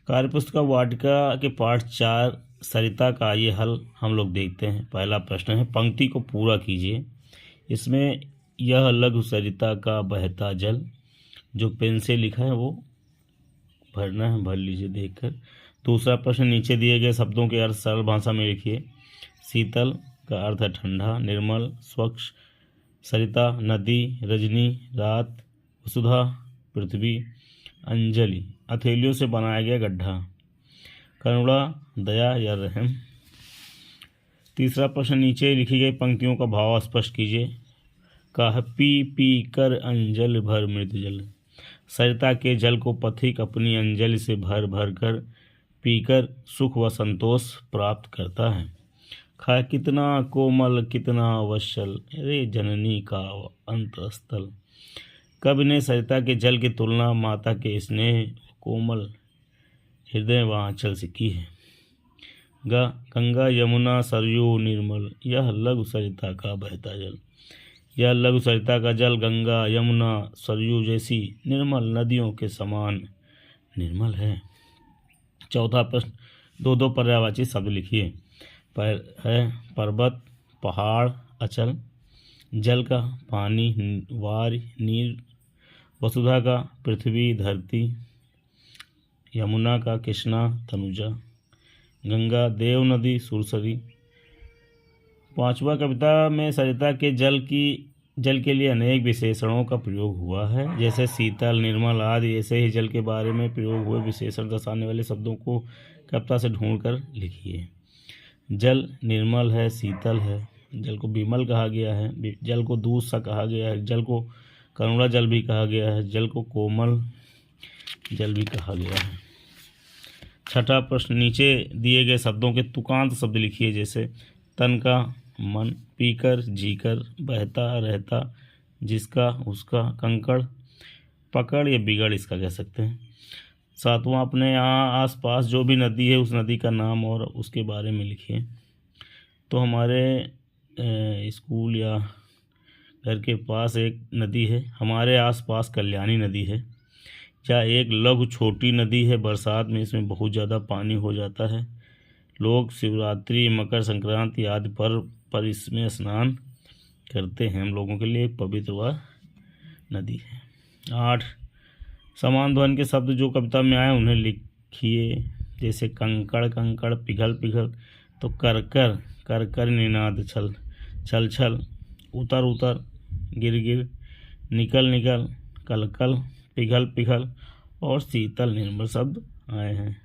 कार्यपुस्तिका वाटिका के पाठ 4 सरिता का ये हल हम लोग देखते हैं। पहला प्रश्न है, पंक्ति को पूरा कीजिए। इसमें यह लघु सरिता का बहता जल, जो पेन से लिखा है वो भरना है, भर लीजिए देखकर। दूसरा प्रश्न, नीचे दिए गए शब्दों के अर्थ सरल भाषा में लिखिए। शीतल का अर्थ है ठंडा, निर्मल, स्वच्छ, सरिता नदी, रजनी रात, वसुधा पृथ्वी, अंजलि हथेलियों से बनाया गया गड्ढा, करुणा दया या रहम। तीसरा प्रश्न, नीचे लिखी गई पंक्तियों का भाव स्पष्ट कीजिए। कहा, पी पी कर अंजल भर मृत जल। सरिता के जल को पथिक अपनी अंजलि से भर भर कर पीकर सुख व संतोष प्राप्त करता है। खा, कितना कोमल कितना वत्सल रे जननी का अंतस्थल। कवि ने सरिता के जल की तुलना माता के स्नेह कोमल हृदय व आंचल से की है। गंगा यमुना सरयू निर्मल, यह लघु सरिता का बहता जल। यह लघु सरिता का जल गंगा यमुना सरयू जैसी निर्मल नदियों के समान निर्मल है। चौथा प्रश्न, दो दो पर्यायवाची शब्द लिखिए। पर्वत, पहाड़, अचल। जल का पानी, वार, नीर। वसुधा का पृथ्वी, धरती। यमुना का कृष्णा, तनुजा। गंगा देव नदी, सुरसरी। पांचवा, कविता में सरिता के जल के लिए अनेक विशेषणों का प्रयोग हुआ है, जैसे शीतल, निर्मल आदि। ऐसे ही जल के बारे में प्रयोग हुए विशेषण दर्शाने वाले शब्दों को कविता से ढूंढकर लिखिए। जल निर्मल है, शीतल है, जल को विमल कहा गया है, जल को दूध सा कहा गया है, जल को करुणा जल भी कहा गया है, जल को कोमल जल भी कहा गया है। छठा प्रश्न, नीचे दिए गए शब्दों के तुकांत शब्द लिखिए, जैसे तन का मन, पीकर जीकर, बहता रहता, जिसका उसका, कंकड़ पकड़ या बिगड़ इसका कह सकते हैं। सातवां, अपने यहाँ आसपास जो भी नदी है उस नदी का नाम और उसके बारे में लिखिए। तो हमारे स्कूल या घर के पास एक नदी है, हमारे आसपास कल्याणी नदी है। या एक लघु छोटी नदी है, बरसात में इसमें बहुत ज़्यादा पानी हो जाता है। लोग शिवरात्रि, मकर संक्रांति आदि पर इसमें स्नान करते हैं। हम लोगों के लिए एक पवित्र व नदी है। 8, समान ध्वनि के शब्द जो कविता में आए उन्हें लिखिए, जैसे कंकड़ कंकड़, पिघल पिघल। तो कर कर, कर कर निनाद छल, छल छल, उतर उतर, गिर गिर, निकल निकल, कल कल, पिघल पिघल और शीतल निर्मल शब्द आए हैं।